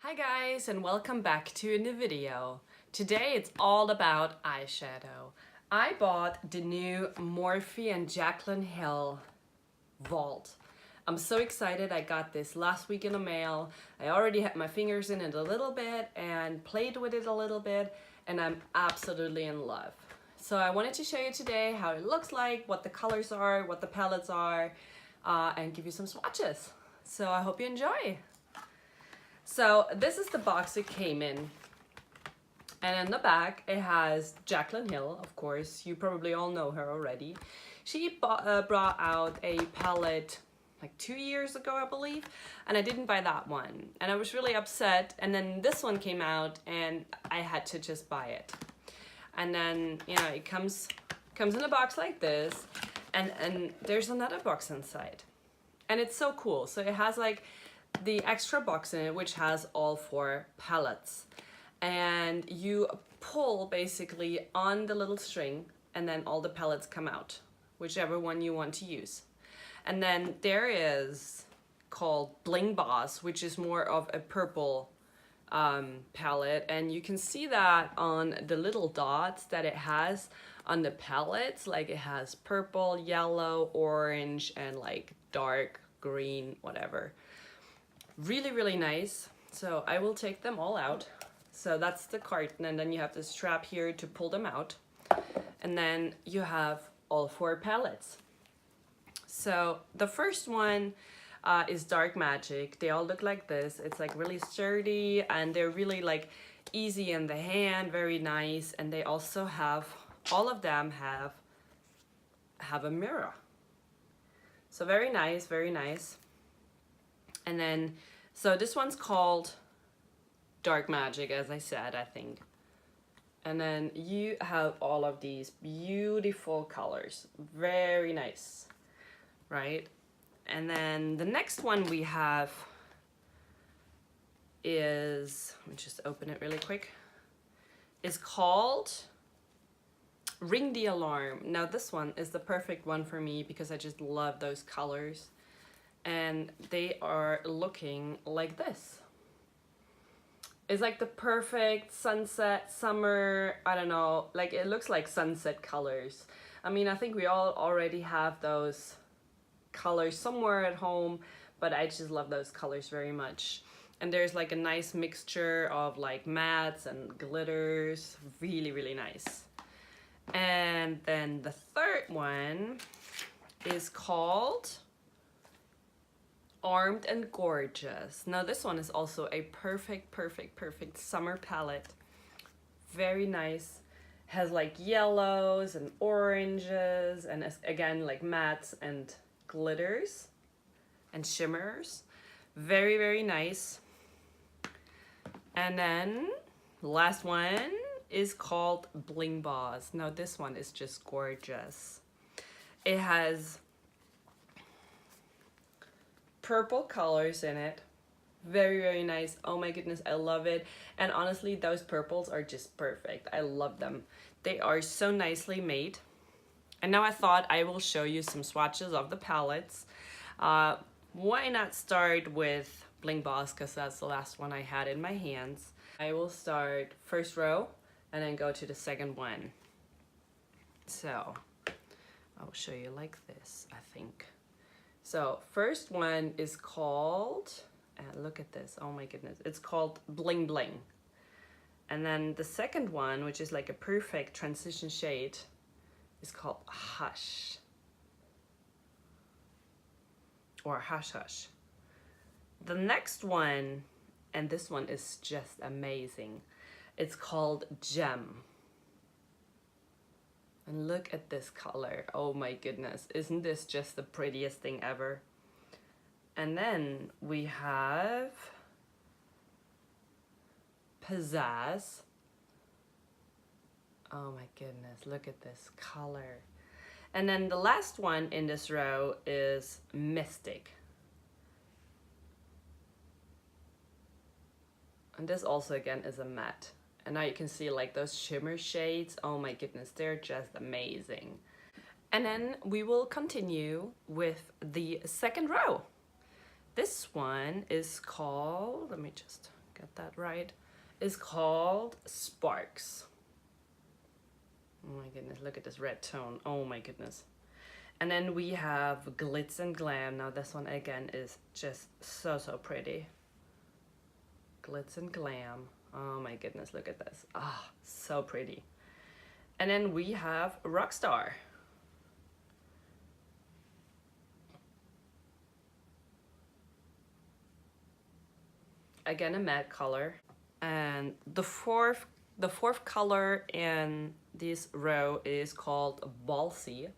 Hi guys, and welcome back to a new video. Today it's all about eyeshadow. I bought the new Morphe and Jaclyn Hill Vault. I'm so excited. I got this last week in the mail. I already had my fingers in it a little bit and played with it a little bit, and I'm absolutely in love. So I wanted to show you today how it looks like, what the colors are, what the palettes are, and give you some swatches. So I hope you enjoy. So this is the box it came in, and in the back it has Jaclyn Hill, of course. You probably all know her already. She brought out a palette like 2 years ago, I believe, and I didn't buy that one, and I was really upset. And then this one came out and I had to just buy it. And then, you know, it comes in a box like this, and there's another box inside, and it's so cool. So it has like the extra box in it, which has all 4 palettes, and you pull basically on the little string, and then all the palettes come out, whichever one you want to use. And then there is called Bling Boss, which is more of a purple palette, and you can see that on the little dots that it has on the palettes. Like, it has purple, yellow, orange, and like dark green, whatever. Really, really nice. So I will take them all out. So that's the carton, and then you have the strap here to pull them out. And then you have all 4 palettes. So the first one is Dark Magic. They all look like this. It's like really sturdy, and they're really like easy in the hand, very nice. And they also have, all of them have a mirror. So very nice, very nice. And then, so this one's called Dark Magic, as I said, I think. And then you have all of these beautiful colors. Very nice, right? And then the next one we have is, let me just open it really quick, is called Ring the Alarm. Now this one is the perfect one for me because I just love those colors. And they are looking like this. It's like the perfect sunset, summer, I don't know, like it looks like sunset colors. I mean, I think we all already have those colors somewhere at home, but I just love those colors very much. And there's like a nice mixture of like mattes and glitters, really, really nice. And then the third one is called Armed and Gorgeous. Now this one is also a perfect summer palette. Very nice. Has like yellows and oranges, and again like mattes and glitters and shimmers. Very, very nice. And then the last one is called Bling Boss. Now this one is just gorgeous. It has purple colors in it. Very, very nice. Oh my goodness, I love it. And honestly, those purples are just perfect. I love them. They are so nicely made. And now I thought I will show you some swatches of the palettes. Why not start with Bling Boss, because that's the last one I had in my hands. I will start first row and then go to the second one. So I will show you like this, I think. So first one is called, and look at this, oh my goodness, it's called Bling Bling. And then the second one, which is like a perfect transition shade, is called Hush, or Hush Hush. The next one, and this one is just amazing, it's called Gem. And look at this color. Oh my goodness. Isn't this just the prettiest thing ever? And then we have Pizzazz. Oh my goodness. Look at this color. And then the last one in this row is Mystic. And this also again is a matte. And now you can see like those shimmer shades. Oh my goodness, they're just amazing. And then we will continue with the second row. This one is called, let me just get that right, is called Sparks. Oh my goodness, look at this red tone. Oh my goodness. And then we have Glitz and Glam. Now this one again is just so pretty. Glitz and Glam. Oh my goodness, look at this. Ah, oh, so pretty. And then we have Rockstar. Again, a matte color. And the fourth color in this row is called Ballsy.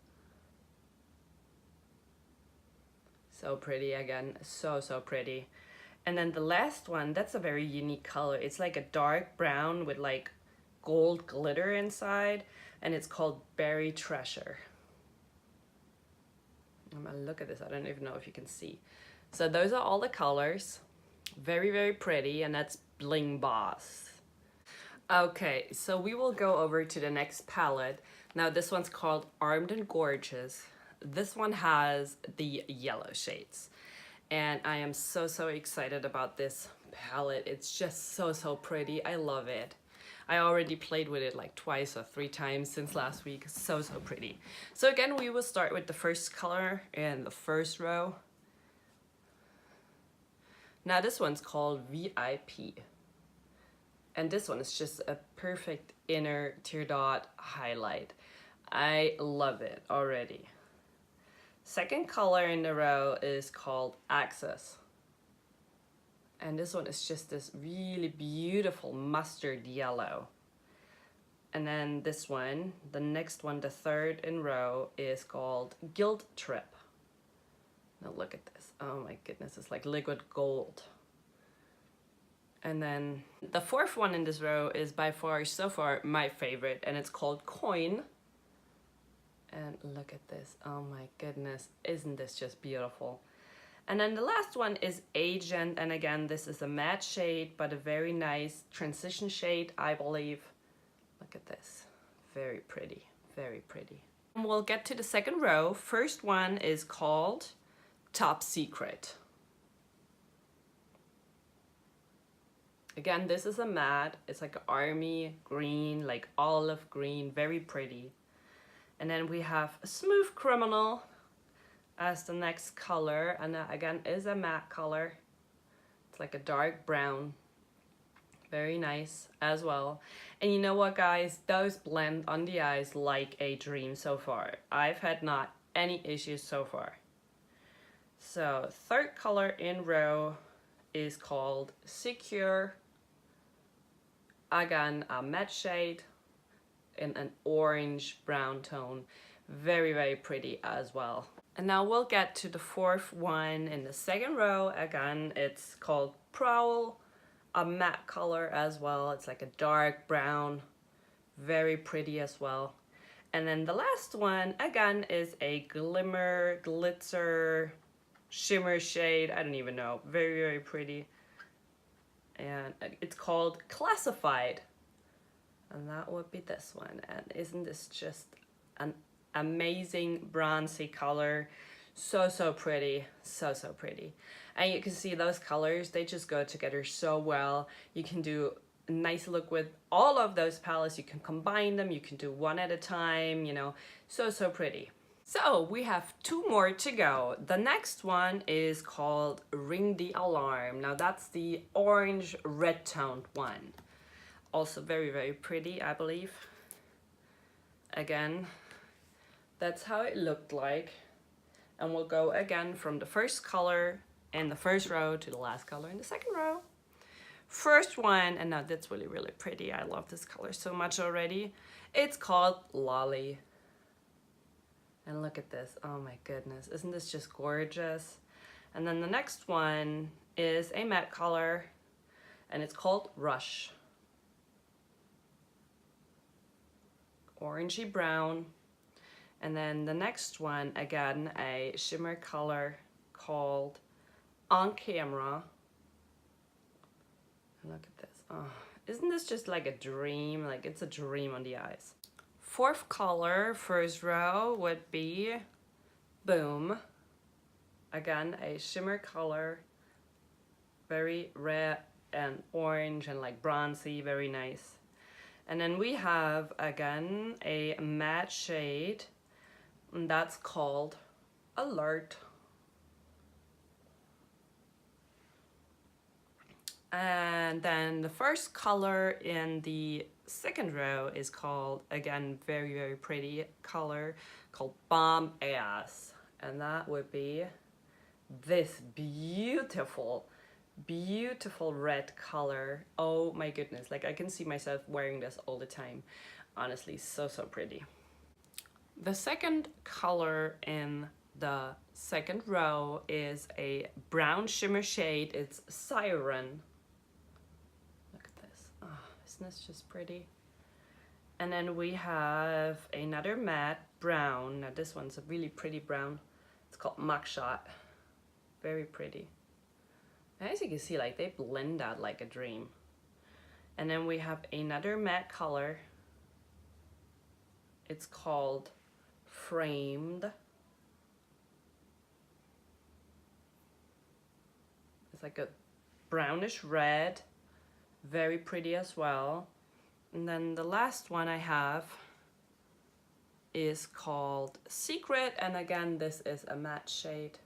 So pretty again, so pretty. And then the last one, that's a very unique color. It's like a dark brown with like gold glitter inside, and it's called Berry Treasure. I'm gonna look at this, I don't even know if you can see. So those are all the colors. Very pretty, and that's Bling Boss. Okay, so we will go over to the next palette. Now this one's called Armed and Gorgeous. This one has the yellow shades, and I am so excited about this palette. It's just so pretty. I love it. I already played with it like twice or 3 times since last week. So pretty. So again, we will start with the first color in the first row. Now this one's called VIP. And this one is just a perfect inner tear dot highlight. I love it already. Second color in the row is called Access. And this one is just this really beautiful mustard yellow. And then this one, the next one, the third in row, is called Guilt Trip. Now look at this. Oh my goodness, it's like liquid gold. And then the fourth one in this row is by far, so far, my favorite, and it's called Coin. And look at this. Oh my goodness, isn't this just beautiful? And then the last one is Agent, and again, this is a matte shade, but a very nice transition shade, I believe. Look at this. Very pretty, very pretty. And we'll get to the second row. First one is called Top Secret. Again, this is a matte. It's like army green, like olive green, very pretty. And then we have Smooth Criminal as the next color, and that again is a matte color. It's like a dark brown. Very nice as well. And you know what, guys? Those blend on the eyes like a dream so far. I've had not any issues so far. So third color in row is called Secure. Again, a matte shade in an orange brown tone. Very pretty as well. And now we'll get to the fourth one in the second row. Again, it's called Prowl, a matte color as well. It's like a dark brown, very pretty as well. And then the last one, again, is a glimmer, glitzer, shimmer shade. I don't even know. Very pretty. And it's called Classified. And that would be this one. And isn't this just an amazing bronzy color? So pretty. So pretty. And you can see those colors, they just go together so well. You can do a nice look with all of those palettes. You can combine them. You can do one at a time, you know. So pretty. So we have 2 more to go. The next one is called Ring the Alarm. Now that's the orange red toned one. Also very pretty, I believe. Again, that's how it looked like. And we'll go again from the first color in the first row to the last color in the second row. First one, and now that's really pretty. I love this color so much already. It's called Lolly. And look at this. Oh my goodness. Isn't this just gorgeous? And then the next one is a matte color, and it's called Rush. Orangey brown. And then the next one, again, a shimmer color called On Camera. And look at this. Oh, isn't this just like a dream? Like, it's a dream on the eyes. Fourth color, first row, would be Boom. Again, a shimmer color, very red, and orange and like bronzy, very nice. And then we have again a matte shade, and that's called Alert. And then the first color in the second row is called, again, very, very pretty color called Bomb Ass. And that would be this beautiful, beautiful red color. Oh my goodness, like I can see myself wearing this all the time. Honestly, so, so pretty. The second color in the second row is a brown shimmer shade. It's Siren. Isn't this just pretty? And then we have another matte brown. Now this one's a really pretty brown. It's called Mugshot. Very pretty. As you can see, like they blend out like a dream. And then we have another matte color. It's called Framed. It's like a brownish red. Very pretty as well. And then the last one I have is called Secret, and again this is a matte shade.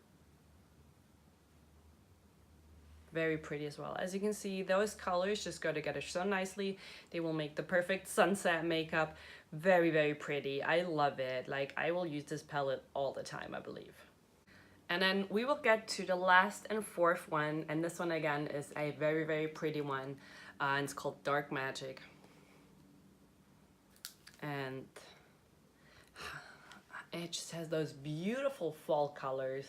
Very pretty as well. As you can see, those colors just go together so nicely. They will make the perfect sunset makeup. Very, very pretty. I love it. Like I will use this palette all the time, I believe. And then we will get to the last and fourth one, and this one again is a very, very pretty one. And it's called Dark Magic. And it just has those beautiful fall colors.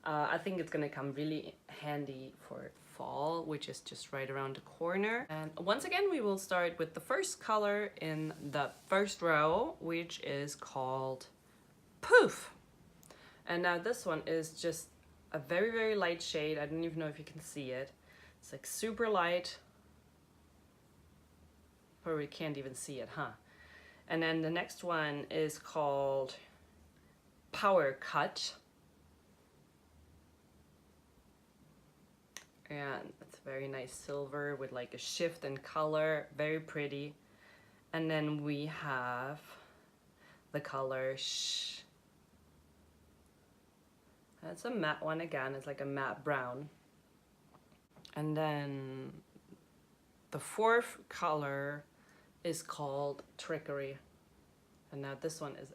I think it's gonna come really handy for fall, which is just right around the corner. And once again, we will start with the first color in the first row, which is called Poof. And now this one is just a very, very light shade. I don't even know if you can see it. It's like super light. Probably can't even see it, huh? And then the next one is called Power Cut. And it's very nice silver with like a shift in color, very pretty. And then we have the color Shh. That's a matte one again, it's like a matte brown. And then the fourth color is called Trickery. And now this one is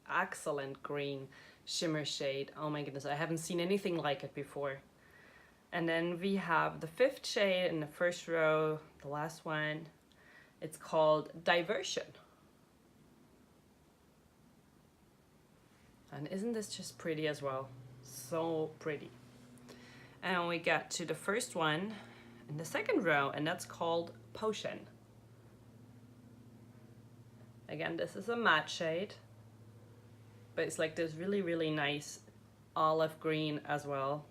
excellent green shimmer shade. Oh my goodness, I haven't seen anything like it before. And then we have the fifth shade in the first row, the last one. It's called Diversion. And isn't this just pretty as well? So pretty. And we get to the first one in the second row, and that's called Potion. Again, this is a matte shade, but it's like this really, really nice olive green as well.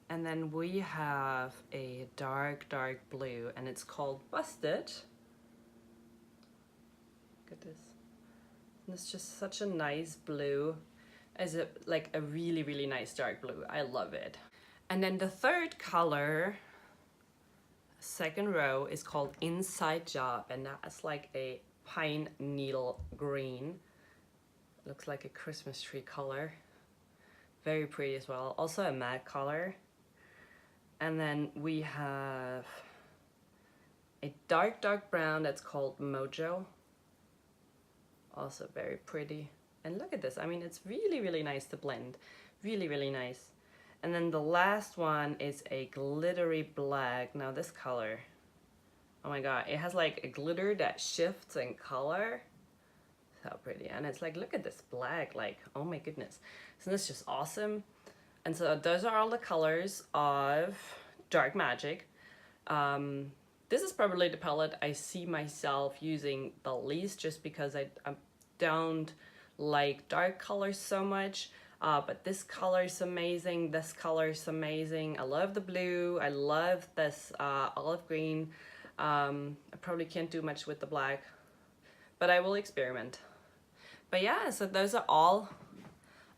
And then we have a dark, dark blue, and it's called Busted. Look at this. And it's just such a nice blue. It's like a really, really nice dark blue. I love it. And then the third color, second row, is called Inside Job, and that's like a pine needle green. Looks like a Christmas tree color. Very pretty as well. Also a matte color. And then we have a dark, dark brown that's called Mojo. Also very pretty. And look at this. I mean, it's really, really nice to blend. Really, really nice. And then the last one is a glittery black. Now this color, oh my god, it has like a glitter that shifts in color. So pretty. And it's like, look at this black, like, oh my goodness. Isn't this just awesome? And so those are all the colors of Dark Magic. This is probably the palette I see myself using the least, just because I don't like dark colors so much. But this color is amazing. This color is amazing. I love the blue. I love this olive green. I probably can't do much with the black, but I will experiment. But yeah, so those are all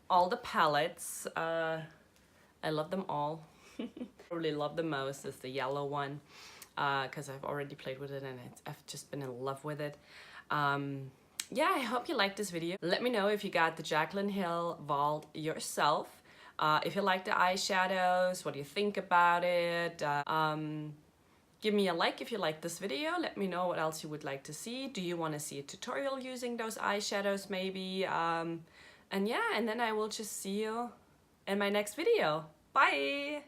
the palettes. I love them all. Probably love the most is the yellow one, because I've already played with it and I've just been in love with it. Yeah, I hope you liked this video. Let me know if you got the Jaclyn Hill Vault yourself. If you like the eyeshadows, what do you think about it? Give me a like if you like this video. Let me know what else you would like to see. Do you want to see a tutorial using those eyeshadows maybe? And yeah, and then I will just see you in my next video. Bye!